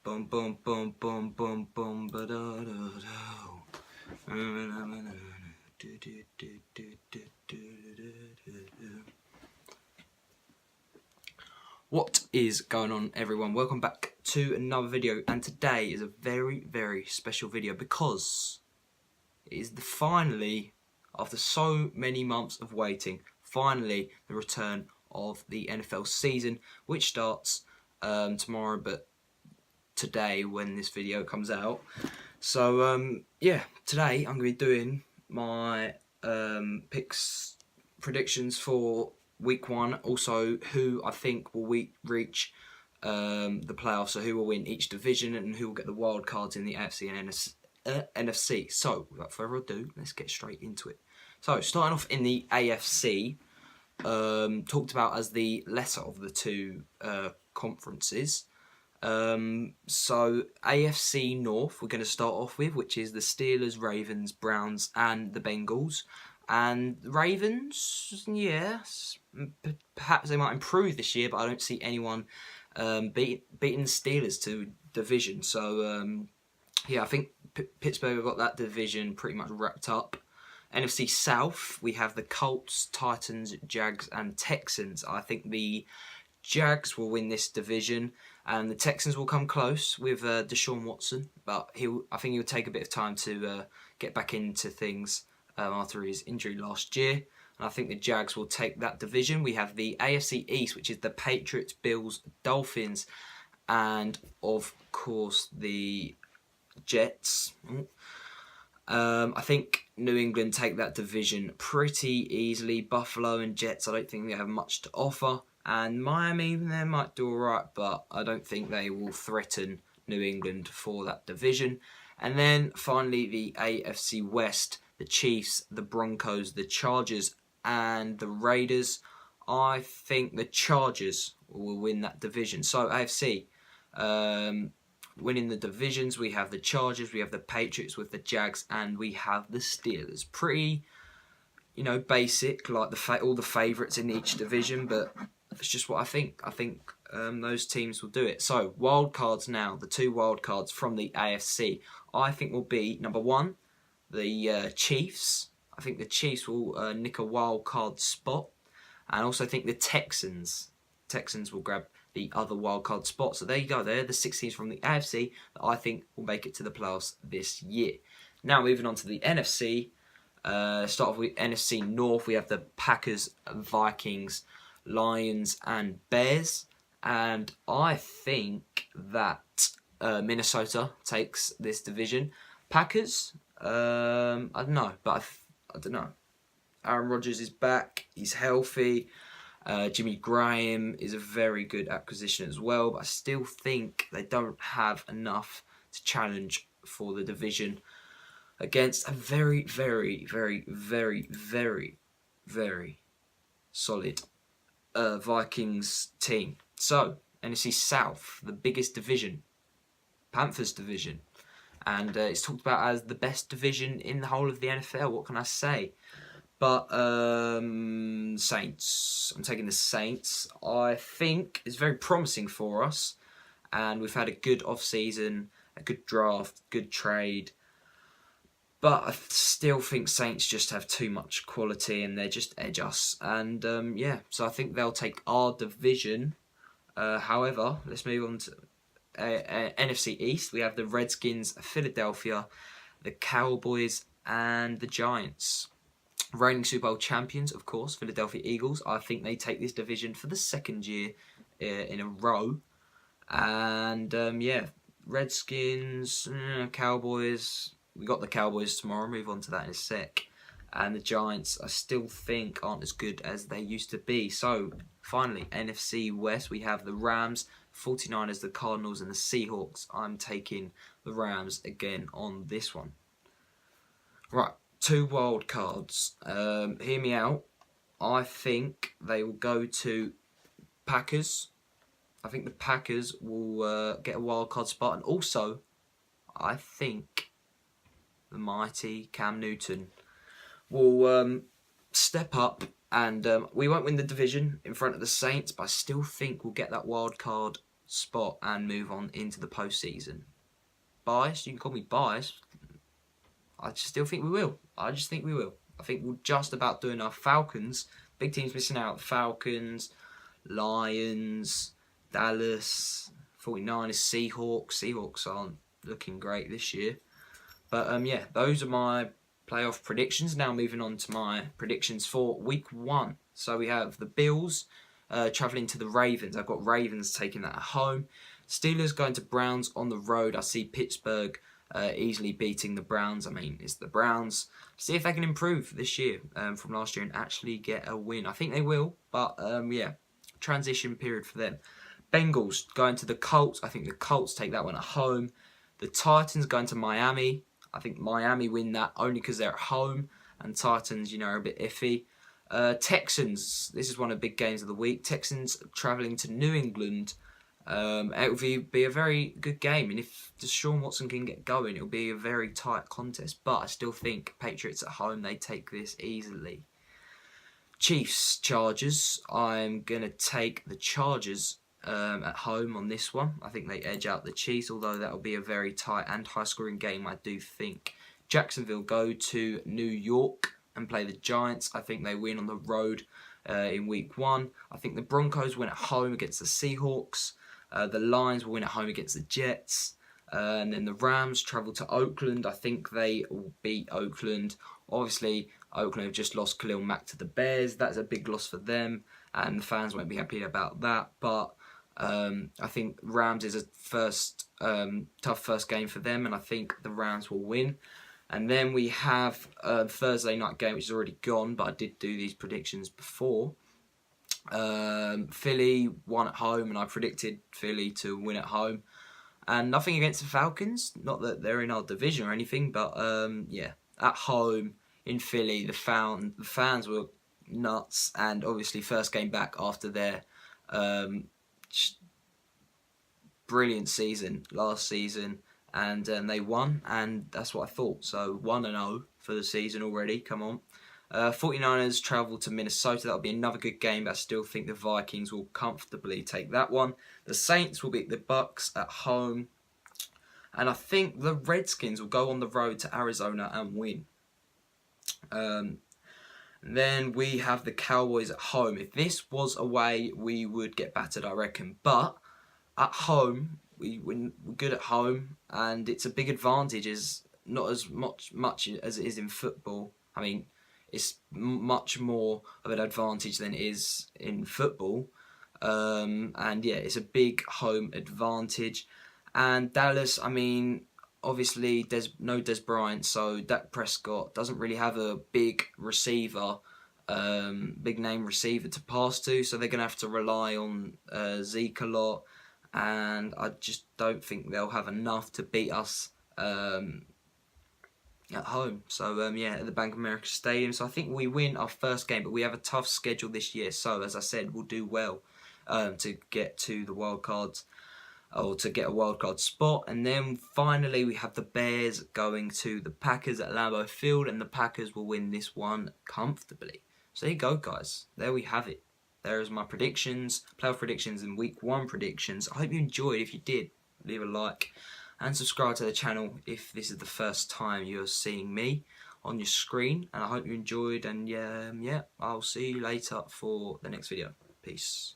Boom, boom, boom, boom, boom, boom, ba da da da. What is going on, everyone? Welcome back to another video, and today is a very, very special video because it is finally, after so many months of waiting, finally the return of the NFL season, which starts tomorrow, but today when this video comes out. So yeah, today I'm going to be doing my predictions for week 1, also who I think will reach the playoffs, so who will win each division and who will get the wild cards in the AFC and NFC. So without further ado, let's get straight into it. So starting off in the AFC, talked about as the lesser of the two conferences. So AFC North we're going to start off with, which is the Steelers, Ravens, Browns and the Bengals. And the Ravens, yes, perhaps they might improve this year, but I don't see anyone beating the Steelers to division. So yeah, I think Pittsburgh have got that division pretty much wrapped up. NFC South, we have the Colts, Titans, Jags and Texans. I think the Jags will win this division, and the Texans will come close with Deshaun Watson, but I think he'll take a bit of time to get back into things after his injury last year. And I think the Jags will take that division. We have the AFC East, which is the Patriots, Bills, Dolphins, and of course the Jets. I think New England take that division pretty easily. Buffalo and Jets, I don't think they have much to offer. And Miami, they might do alright, but I don't think they will threaten New England for that division. And then finally the AFC West, the Chiefs, the Broncos, the Chargers and the Raiders. I think the Chargers will win that division. So AFC, winning the divisions, we have the Chargers, we have the Patriots with the Jags, and we have the Steelers. Pretty, basic, like all the favourites in each division, but it's just what I think. I think those teams will do it. So, wild cards now. The two wild cards from the AFC, I think will be, number 1, the Chiefs. I think the Chiefs will nick a wild card spot. And also think the Texans will grab the other wild card spot. So there you go. They're the 6 teams from the AFC that I think will make it to the playoffs this year. Now, moving on to the NFC. Start off with NFC North. We have the Packers, Vikings, Lions and Bears, and I think that Minnesota takes this division. Packers, I don't know, but I don't know. Aaron Rodgers is back, he's healthy. Jimmy Graham is a very good acquisition as well, but I still think they don't have enough to challenge for the division against a very, very, very, very, very, very solid Vikings team. So, NFC South, the biggest division, Panthers division, and it's talked about as the best division in the whole of the NFL. What can I say? But Saints, I'm taking the Saints. I think it's very promising for us, and we've had a good off-season, a good draft, good trade. But I still think Saints just have too much quality and they just edge us. And yeah, so I think they'll take our division. However, let's move on to NFC East. We have the Redskins, Philadelphia, the Cowboys and the Giants. Reigning Super Bowl champions, of course, Philadelphia Eagles. I think they take this division for the 2nd year in a row. And yeah, Redskins, Cowboys. We got the Cowboys tomorrow, move on to that in a sec. And the Giants, I still think, aren't as good as they used to be. So, finally, NFC West, we have the Rams, 49ers, the Cardinals and the Seahawks. I'm taking the Rams again on this one. Right, 2 wild cards. Hear me out. I think they will go to Packers. I think the Packers will get a wild card spot. And also, I think the mighty Cam Newton will step up, and we won't win the division in front of the Saints, but I still think we'll get that wild card spot and move on into the postseason. Biased? You can call me biased. I just still think we will. I just think we will. I think we'll just about do enough. Falcons, big teams missing out. Falcons, Lions, Dallas, 49ers, Seahawks. Seahawks aren't looking great this year. But yeah, those are my playoff predictions. Now moving on to my predictions for week 1. So we have the Bills travelling to the Ravens. I've got Ravens taking that at home. Steelers going to Browns on the road. I see Pittsburgh easily beating the Browns. I mean, it's the Browns. See if they can improve this year from last year and actually get a win. I think they will, but yeah, transition period for them. Bengals going to the Colts. I think the Colts take that one at home. The Titans going to Miami. I think Miami win that only because they're at home. And Titans, you know, are a bit iffy. Texans. This is one of the big games of the week. Texans travelling to New England. It will be a very good game, and if Deshaun Watson can get going, it will be a very tight contest. But I still think Patriots at home, they take this easily. Chiefs, Chargers. I'm going to take the Chargers at home on this one. I think they edge out the Chiefs, although that will be a very tight and high-scoring game, I do think. Jacksonville go to New York and play the Giants. I think they win on the road in week 1. I think the Broncos win at home against the Seahawks. The Lions will win at home against the Jets. And then the Rams travel to Oakland. I think they will beat Oakland. Obviously, Oakland have just lost Khalil Mack to the Bears. That's a big loss for them. And the fans won't be happy about that. But I think Rams is a tough first game for them. And I think the Rams will win. And then we have a Thursday night game, which is already gone. But I did do these predictions before. Philly won at home, and I predicted Philly to win at home. And nothing against the Falcons, not that they're in our division or anything, but yeah, at home in Philly, the fans were nuts, and obviously first game back after their brilliant season last season, and they won, and that's what I thought. So 1-0 for the season already. Come on. 49ers travel to Minnesota. That'll be another good game, but I still think the Vikings will comfortably take that one. The Saints will beat the Bucks at home. And I think the Redskins will go on the road to Arizona and win. Then we have the Cowboys at home. If this was away, we would get battered, I reckon. But at home, we're good at home. And it's a big advantage. It's not as much as it is in football. I mean, it's much more of an advantage than it is in football. And yeah, it's a big home advantage. And Dallas, I mean, obviously there's no Des Bryant, so Dak Prescott doesn't really have a big receiver, big name receiver to pass to. So they're going to have to rely on Zeke a lot. And I just don't think they'll have enough to beat us at home. So yeah, at the Bank of America Stadium. So I think we win our first game, but we have a tough schedule this year. So as I said, we'll do well to get to the wild cards, or to get a wild card spot. And then finally we have the Bears going to the Packers at Lambeau Field, and the Packers will win this one comfortably. So there you go, guys. There we have it. There's my predictions, playoff predictions and week 1 predictions. I hope you enjoyed. If you did, leave a like and subscribe to the channel if this is the first time you're seeing me on your screen. And I hope you enjoyed, and yeah, I'll see you later for the next video. Peace.